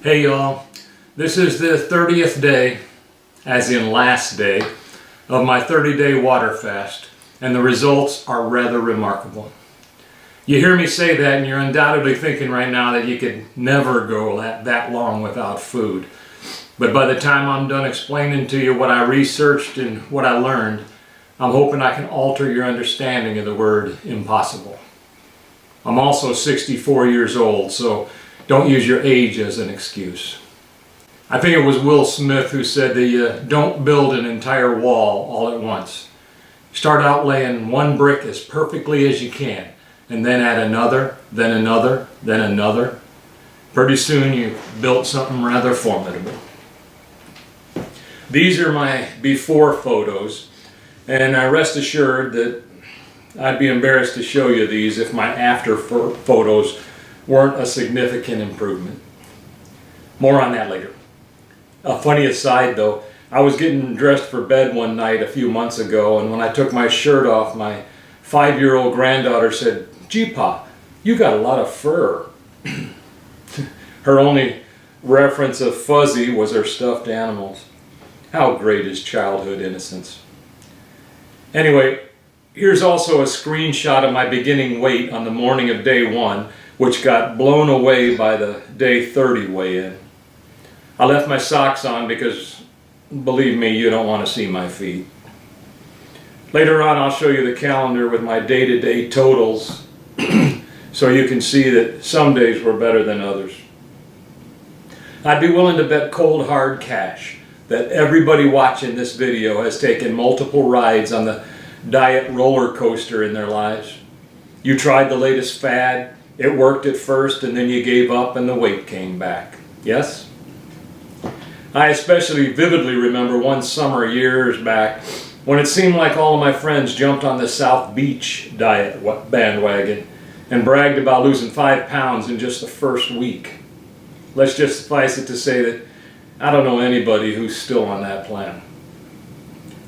Hey y'all, this is the 30th day, as in last day, of my 30-day water fast, and the results are rather remarkable. You hear me say that and you're undoubtedly thinking right now that you could never go that long without food. But by the time I'm done explaining to you what I researched and what I learned, I'm hoping I can alter your understanding of the word impossible. I'm also 64 years old, so don't use your age as an excuse. I think it was Will Smith who said that you don't build an entire wall all at once. Start out laying one brick as perfectly as you can, and then add another, then another, then another. Pretty soon you've built something rather formidable. These are my before photos, and rest assured that I'd be embarrassed to show you these if my after photos weren't a significant improvement. More on that later. A funny aside though, I was getting dressed for bed one night a few months ago, and when I took my shirt off, my 5-year-old granddaughter said, "Gee, Pa, you got a lot of fur." Her only reference of fuzzy was her stuffed animals. How great is childhood innocence. Anyway, here's also a screenshot of my beginning weight on the morning of day 1, which got blown away by the day 30 weigh-in. I left my socks on because, believe me, you don't want to see my feet. Later on I'll show you the calendar with my day-to-day totals so you can see that some days were better than others. I'd be willing to bet cold hard cash that everybody watching this video has taken multiple rides on the diet roller coaster in their lives. You tried the latest fad, it worked at first, and then you gave up and the weight came back. Yes? I especially vividly remember one summer years back when it seemed like all of my friends jumped on the South Beach diet bandwagon and bragged about losing 5 pounds in just the first week. Let's just suffice it to say that I don't know anybody who's still on that plan.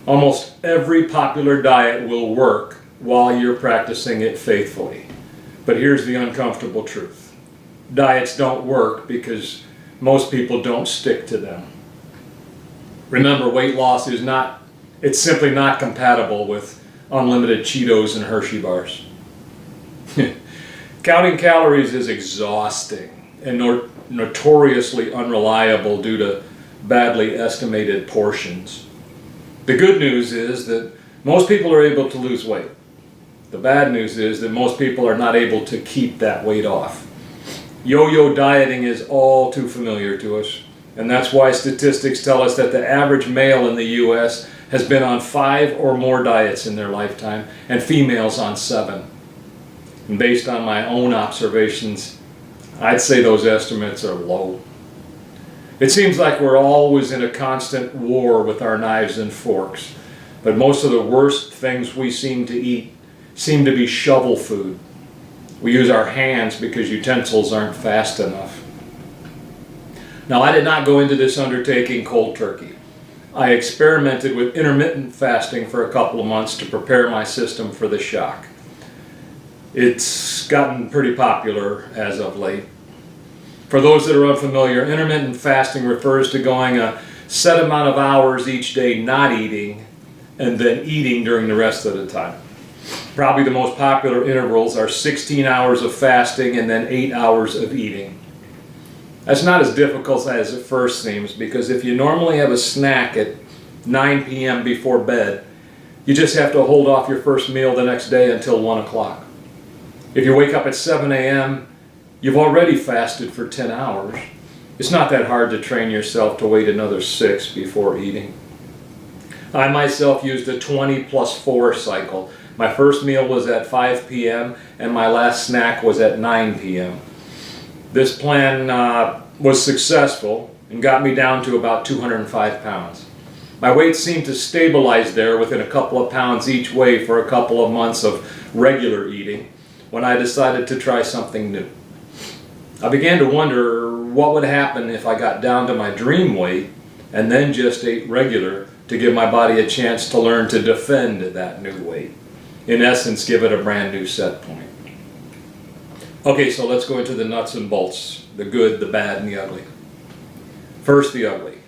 Almost every popular diet will work while you're practicing it faithfully. But here's the uncomfortable truth. Diets don't work because most people don't stick to them. Remember, weight loss is it's simply not compatible with unlimited Cheetos and Hershey bars. Counting calories is exhausting and notoriously unreliable due to badly estimated portions. The good news is that most people are able to lose weight. The bad news is that most people are not able to keep that weight off. Yo-yo dieting is all too familiar to us, and that's why statistics tell us that the average male in the US has been on 5 or more diets in their lifetime, and females on 7. And based on my own observations, I'd say those estimates are low. It seems like we're always in a constant war with our knives and forks, but most of the worst things we seem to eat seem to be shovel food. We use our hands because utensils aren't fast enough. Now, I did not go into this undertaking cold turkey. I experimented with intermittent fasting for a couple of months to prepare my system for the shock. It's gotten pretty popular as of late. For those that are unfamiliar, intermittent fasting refers to going a set amount of hours each day not eating and then eating during the rest of the time. Probably the most popular intervals are 16 hours of fasting and then 8 hours of eating. That's not as difficult as it first seems, because if you normally have a snack at 9 p.m. before bed, you just have to hold off your first meal the next day until 1 o'clock. If you wake up at 7 a.m., you've already fasted for 10 hours. It's not that hard to train yourself to wait another 6 before eating. I myself used a 20+4 cycle. My first meal was at 5 p.m. and my last snack was at 9 p.m. This plan was successful and got me down to about 205 pounds. My weight seemed to stabilize there within a couple of pounds each way for a couple of months of regular eating when I decided to try something new. I began to wonder what would happen if I got down to my dream weight and then just ate regular to give my body a chance to learn to defend that new weight. In essence, give it a brand new set point. Okay, so let's go into the nuts and bolts, the good, the bad, and the ugly. First, the ugly.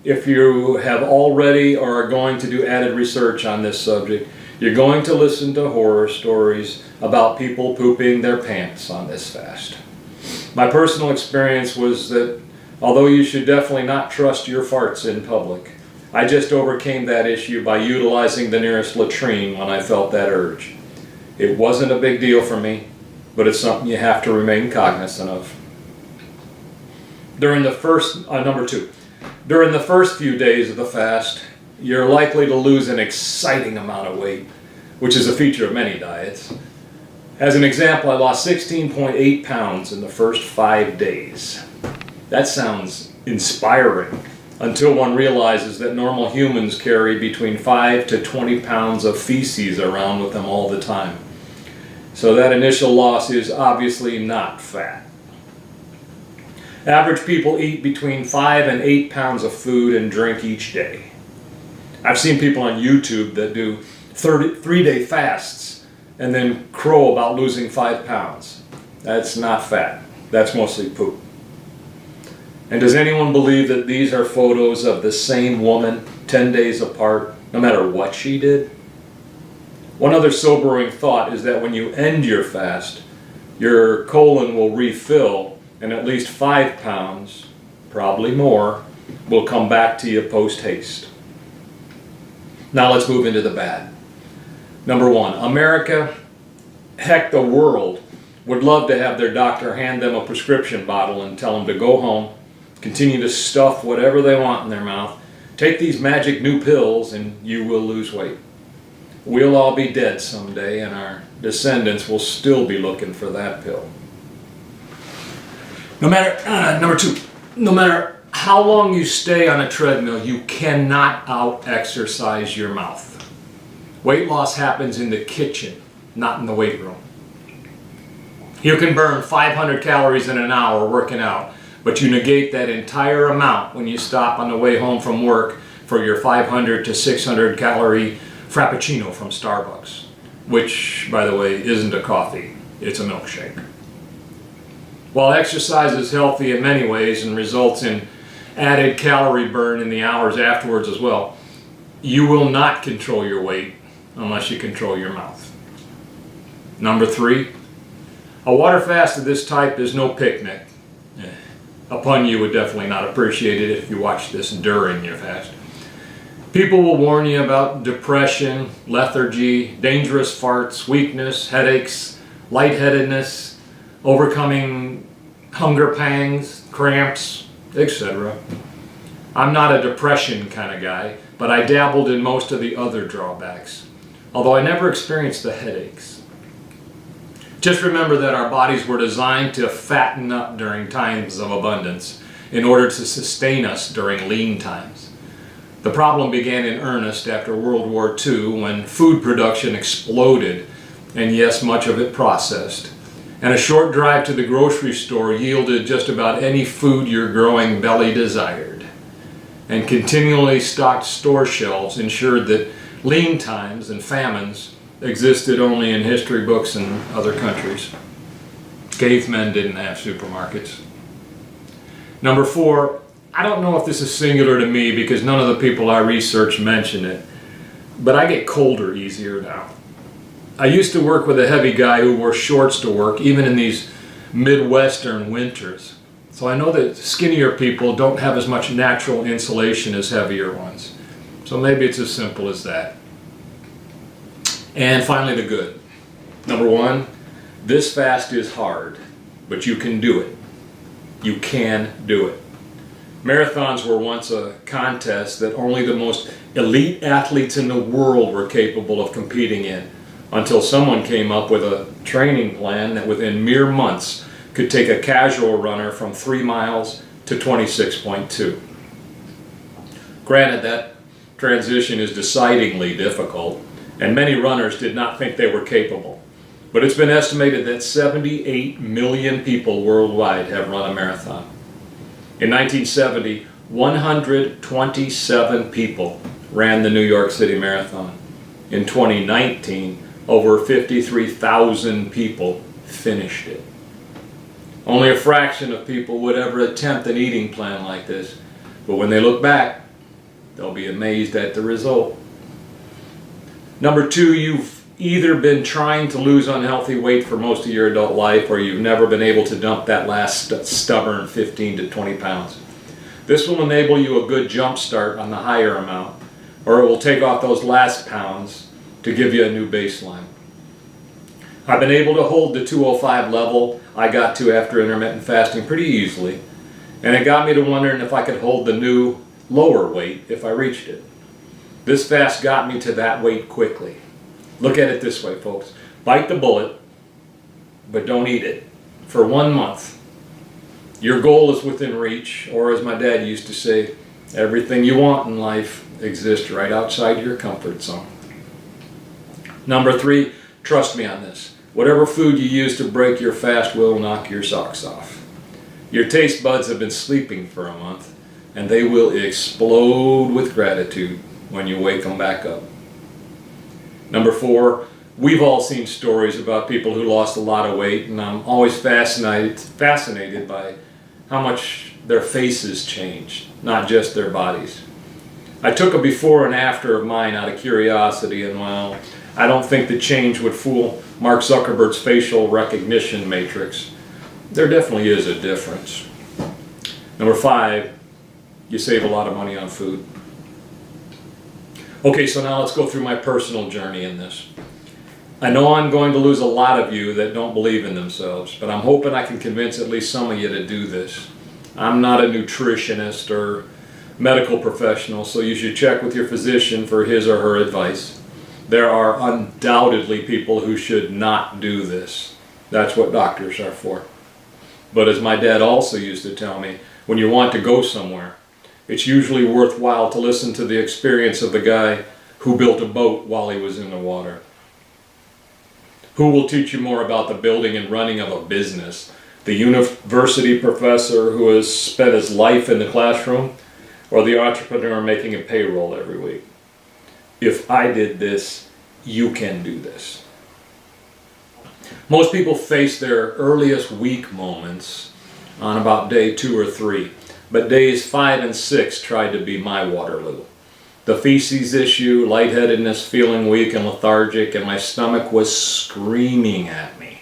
If you have already or are going to do added research on this subject, you're going to listen to horror stories about people pooping their pants on this fast. My personal experience was that although you should definitely not trust your farts in public, I just overcame that issue by utilizing the nearest latrine when I felt that urge. It wasn't a big deal for me, but it's something you have to remain cognizant of. Number two, during the first few days of the fast, you're likely to lose an exciting amount of weight, which is a feature of many diets. As an example, I lost 16.8 pounds in the first 5 days. That sounds inspiring until one realizes that normal humans carry between 5 to 20 pounds of feces around with them all the time. So that initial loss is obviously not fat. Average people eat between 5 and 8 pounds of food and drink each day. I've seen people on YouTube that do 3-day fasts and then crow about losing 5 pounds. That's not fat. That's mostly poop. And does anyone believe that these are photos of the same woman 10 days apart, no matter what she did? One other sobering thought is that when you end your fast, your colon will refill and at least 5 pounds, probably more, will come back to you post-haste. Now let's move into the bad. Number one, America, heck, the world, would love to have their doctor hand them a prescription bottle and tell them to go home, continue to stuff whatever they want in their mouth, take these magic new pills and you will lose weight. We'll all be dead someday and our descendants will still be looking for that pill. Number two, no matter how long you stay on a treadmill, you cannot out-exercise your mouth. Weight loss happens in the kitchen, not in the weight room. You can burn 500 calories in an hour working out, but you negate that entire amount when you stop on the way home from work for your 500 to 600 calorie Frappuccino from Starbucks, which, by the way, isn't a coffee, it's a milkshake. While exercise is healthy in many ways and results in added calorie burn in the hours afterwards as well, you will not control your weight unless you control your mouth. Number three, a water fast of this type is no picnic. A pun you would definitely not appreciate it if you watched this during your fast. People will warn you about depression, lethargy, dangerous farts, weakness, headaches, lightheadedness, overcoming hunger pangs, cramps, etc. I'm not a depression kind of guy, but I dabbled in most of the other drawbacks, although I never experienced the headaches. Just remember that our bodies were designed to fatten up during times of abundance in order to sustain us during lean times. The problem began in earnest after World War II when food production exploded, and yes, much of it processed. And a short drive to the grocery store yielded just about any food your growing belly desired. And continually stocked store shelves ensured that lean times and famines existed only in history books and other countries. Cavemen didn't have supermarkets. Number four, I don't know if this is singular to me because none of the people I research mention it, but I get colder easier now. I used to work with a heavy guy who wore shorts to work, even in these Midwestern winters. So I know that skinnier people don't have as much natural insulation as heavier ones. So maybe it's as simple as that. And finally, the good. Number one, this fast is hard, but you can do it. You can do it. Marathons were once a contest that only the most elite athletes in the world were capable of competing in, until someone came up with a training plan that within mere months could take a casual runner from 3 miles to 26.2. Granted, that transition is decidedly difficult, and many runners did not think they were capable. But it's been estimated that 78 million people worldwide have run a marathon. In 1970, 127 people ran the New York City Marathon. In 2019, over 53,000 people finished it. Only a fraction of people would ever attempt an eating plan like this, but when they look back, they'll be amazed at the result. Number 2, you've either been trying to lose unhealthy weight for most of your adult life, or you've never been able to dump that last stubborn 15 to 20 pounds. This will enable you a good jump start on the higher amount, or it will take off those last pounds to give you a new baseline. I've been able to hold the 205 level I got to after intermittent fasting pretty easily, and it got me to wondering if I could hold the new lower weight if I reached it. This fast got me to that weight quickly. Look at it this way, folks. Bite the bullet, but don't eat it for 1 month. Your goal is within reach, or as my dad used to say, everything you want in life exists right outside your comfort zone. Number 3, trust me on this. Whatever food you use to break your fast will knock your socks off. Your taste buds have been sleeping for a month, and they will explode with gratitude when you wake them back up. Number 4, we've all seen stories about people who lost a lot of weight, and I'm always fascinated by how much their faces changed, not just their bodies. I took a before and after of mine out of curiosity, and well, I don't think the change would fool Mark Zuckerberg's facial recognition matrix. There definitely is a difference. Number 5, you save a lot of money on food. Okay, so now let's go through my personal journey in this. I know I'm going to lose a lot of you that don't believe in themselves, but I'm hoping I can convince at least some of you to do this. I'm not a nutritionist or medical professional, so you should check with your physician for his or her advice. There are undoubtedly people who should not do this. That's what doctors are for. But as my dad also used to tell me, when you want to go somewhere, it's usually worthwhile to listen to the experience of the guy who built a boat while he was in the water. Who will teach you more about the building and running of a business? The university professor who has spent his life in the classroom, or the entrepreneur making a payroll every week? If I did this, you can do this. Most people face their earliest weak moments on about day 2 or 3, but days 5 and 6 tried to be my Waterloo. The feces issue, lightheadedness, feeling weak and lethargic, and my stomach was screaming at me.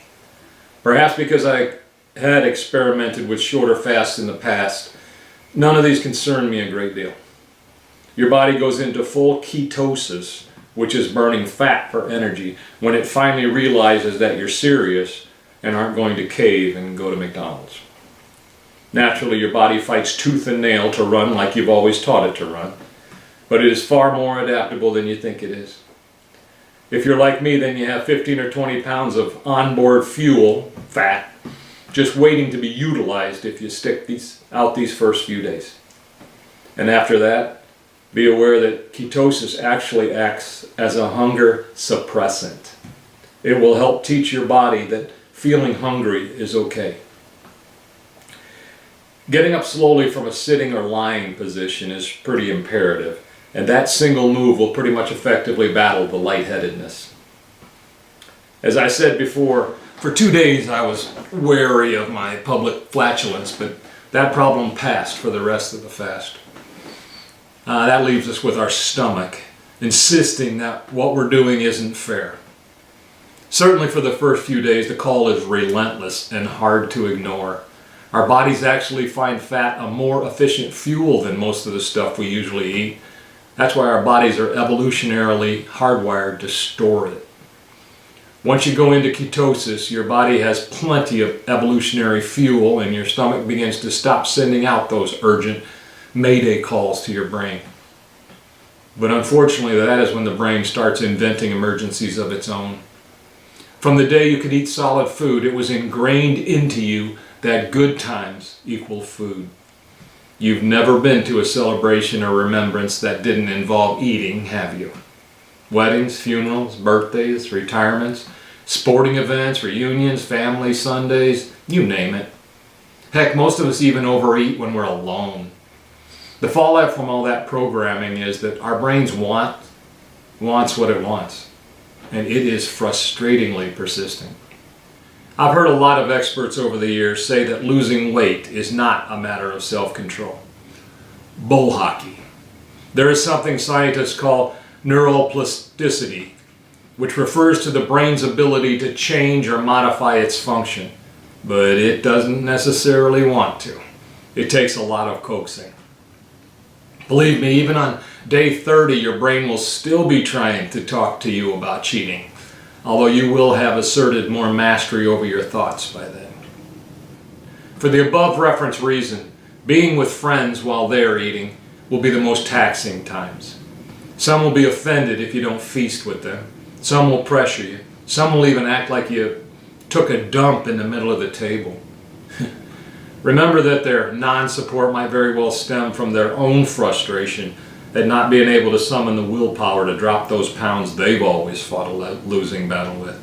Perhaps because I had experimented with shorter fasts in the past, none of these concern me a great deal. Your body goes into full ketosis, which is burning fat for energy, when it finally realizes that you're serious and aren't going to cave and go to McDonald's. Naturally, your body fights tooth and nail to run like you've always taught it to run, but it is far more adaptable than you think it is. If you're like me, then you have 15 or 20 pounds of onboard fuel, fat, just waiting to be utilized if you stick these first few days. And after that, be aware that ketosis actually acts as a hunger suppressant. It will help teach your body that feeling hungry is okay. Getting up slowly from a sitting or lying position is pretty imperative, and that single move will pretty much effectively battle the lightheadedness. As I said before, for 2 days I was wary of my public flatulence, but that problem passed for the rest of the fast. That leaves us with our stomach, insisting that what we're doing isn't fair. Certainly for the first few days, the call is relentless and hard to ignore. Our bodies actually find fat a more efficient fuel than most of the stuff we usually eat. That's why our bodies are evolutionarily hardwired to store it. Once you go into ketosis, your body has plenty of evolutionary fuel, and your stomach begins to stop sending out those urgent mayday calls to your brain. But unfortunately, that is when the brain starts inventing emergencies of its own. From the day you could eat solid food, it was ingrained into you that good times equal food. You've never been to a celebration or remembrance that didn't involve eating, have you? Weddings, funerals, birthdays, retirements, sporting events, reunions, family Sundays, you name it. Heck, most of us even overeat when we're alone. The fallout from all that programming is that our brains wants what it wants, and it is frustratingly persistent. I've heard a lot of experts over the years say that losing weight is not a matter of self-control. Bull hockey. There is something scientists call neuroplasticity, which refers to the brain's ability to change or modify its function, but it doesn't necessarily want to. It takes a lot of coaxing. Believe me, even on day 30, your brain will still be trying to talk to you about cheating, although you will have asserted more mastery over your thoughts by then. For the above referenced reason, being with friends while they're eating will be the most taxing times. Some will be offended if you don't feast with them. Some will pressure you. Some will even act like you took a dump in the middle of the table. Remember that their non-support might very well stem from their own frustration at not being able to summon the willpower to drop those pounds they've always fought a losing battle with.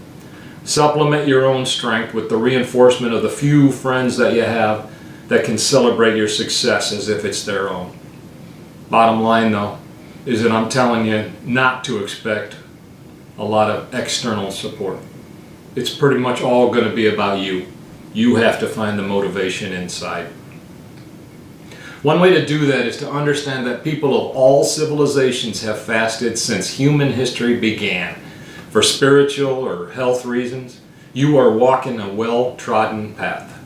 Supplement your own strength with the reinforcement of the few friends that you have that can celebrate your success as if it's their own. Bottom line though, is that I'm telling you not to expect a lot of external support. It's pretty much all going to be about you. You have to find the motivation inside. One way to do that is to understand that people of all civilizations have fasted since human history began. For spiritual or health reasons, you are walking a well-trodden path.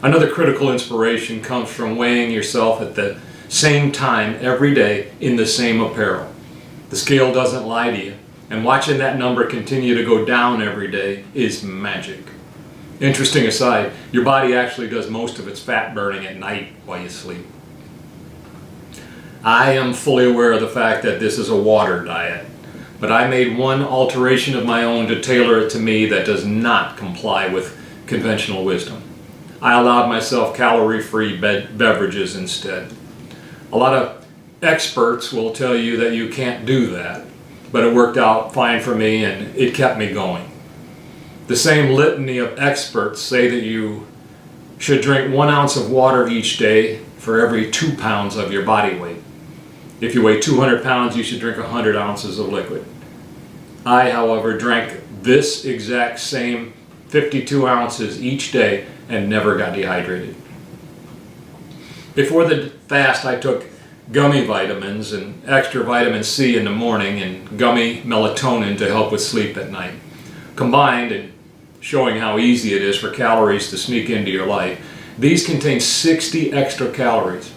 Another critical inspiration comes from weighing yourself at the same time every day in the same apparel. The scale doesn't lie to you, and watching that number continue to go down every day is magic. Interesting aside, your body actually does most of its fat burning at night while you sleep. I am fully aware of the fact that this is a water diet, but I made one alteration of my own to tailor it to me that does not comply with conventional wisdom. I allowed myself calorie-free beverages instead. A lot of experts will tell you that you can't do that, but it worked out fine for me and it kept me going. The same litany of experts say that you should drink 1 ounce of water each day for every 2 pounds of your body weight. If you weigh 200 pounds, you should drink 100 ounces of liquid. I, however, drank this exact same 52 ounces each day and never got dehydrated. Before the fast, I took gummy vitamins and extra vitamin C in the morning and gummy melatonin to help with sleep at night. Combined, and showing how easy it is for calories to sneak into your life, these contain 60 extra calories.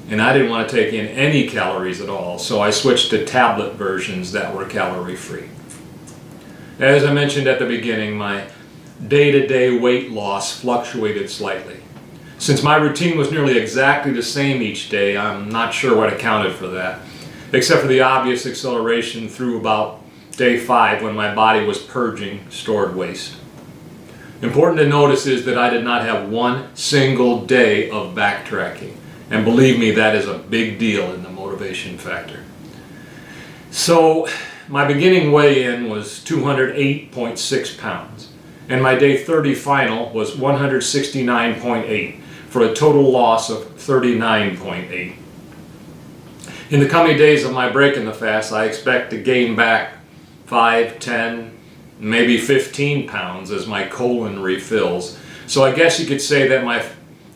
And I didn't want to take in any calories at all, so I switched to tablet versions that were calorie-free. As I mentioned at the beginning, my day-to-day weight loss fluctuated slightly. Since my routine was nearly exactly the same each day, I'm not sure what accounted for that, except for the obvious acceleration through about day 5 when my body was purging stored waste. Important to notice is that I did not have one single day of backtracking, and believe me, that is a big deal in the motivation factor. So my beginning weigh-in was 208.6 pounds, and my day 30 final was 169.8, for a total loss of 39.8. In the coming days of my break in the fast, I expect to gain back 5, 10, maybe 15 pounds as my colon refills. So I guess you could say that my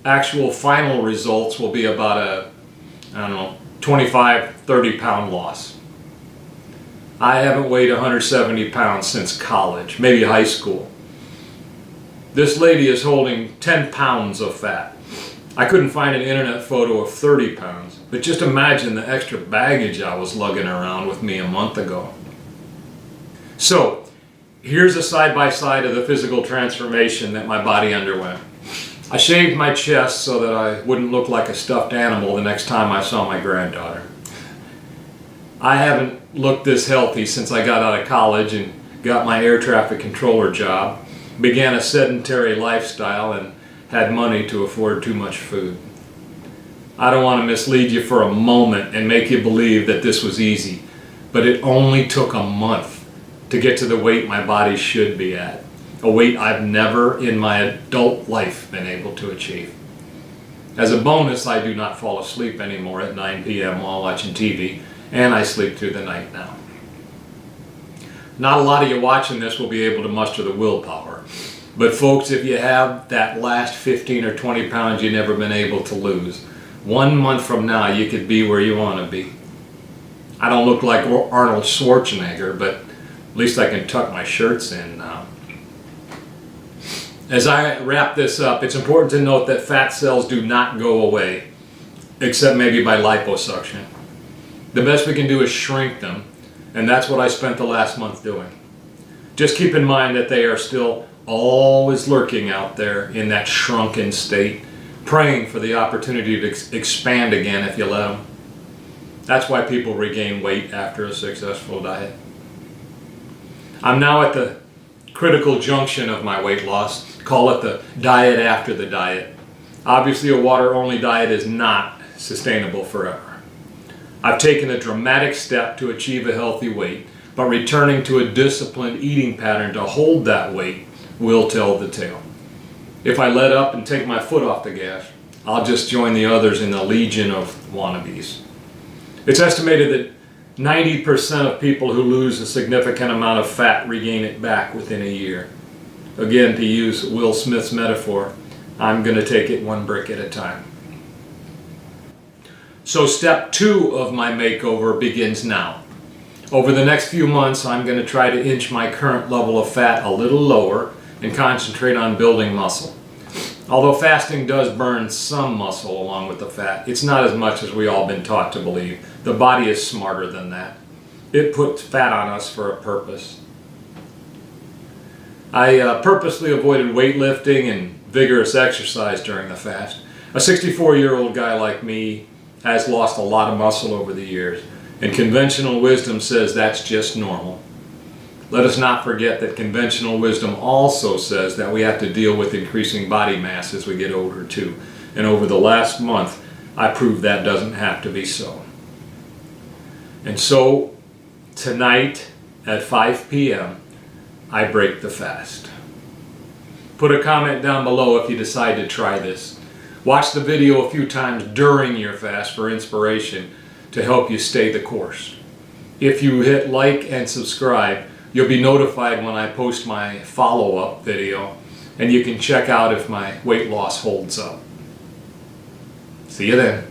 actual final results will be about a, 25, 30 pound loss. I haven't weighed 170 pounds since college, maybe high school. This lady is holding 10 pounds of fat. I couldn't find an internet photo of 30 pounds, but just imagine the extra baggage I was lugging around with me a month ago. So, here's a side-by-side of the physical transformation that my body underwent. I shaved my chest so that I wouldn't look like a stuffed animal the next time I saw my granddaughter. I haven't looked this healthy since I got out of college and got my air traffic controller job, began a sedentary lifestyle, and had money to afford too much food. I don't want to mislead you for a moment and make you believe that this was easy, but it only took a month to get to the weight my body should be at, a weight I've never in my adult life been able to achieve. As a bonus, I do not fall asleep anymore at 9 p.m. while watching TV, and I sleep through the night now. Not a lot of you watching this will be able to muster the willpower, But folks, if you have that last 15 or 20 pounds you've never been able to lose, 1 month from now you could be where you want to be. I don't look like Arnold Schwarzenegger, but at least I can tuck my shirts in now. As I wrap this up, it's important to note that fat cells do not go away, except maybe by liposuction. The best we can do is shrink them, and that's what I spent the last month doing. Just keep in mind that they are still always lurking out there in that shrunken state, praying for the opportunity to expand again if you let them. That's why people regain weight after a successful diet. I'm now at the critical junction of my weight loss. Call it the diet after the diet. Obviously, a water-only diet is not sustainable forever. I've taken a dramatic step to achieve a healthy weight, but returning to a disciplined eating pattern to hold that weight will tell the tale. If I let up and take my foot off the gas, I'll just join the others in the legion of wannabes. It's estimated that 90% of people who lose a significant amount of fat regain it back within a year. Again, to use Will Smith's metaphor, I'm going to take it one brick at a time. So step 2 of my makeover begins now. Over the next few months, I'm going to try to inch my current level of fat a little lower and concentrate on building muscle. Although fasting does burn some muscle along with the fat, it's not as much as we all been taught to believe. The body is smarter than that. It puts fat on us for a purpose. I purposely avoided weightlifting and vigorous exercise during the fast. A 64-year-old guy like me has lost a lot of muscle over the years, and conventional wisdom says that's just normal. Let us not forget that conventional wisdom also says that we have to deal with increasing body mass as we get older too. And over the last month, I proved that doesn't have to be so. And so, tonight at 5 p.m., I break the fast. Put a comment down below if you decide to try this. Watch the video a few times during your fast for inspiration to help you stay the course. If you hit like and subscribe, you'll be notified when I post my follow-up video, and you can check out if my weight loss holds up. See you then.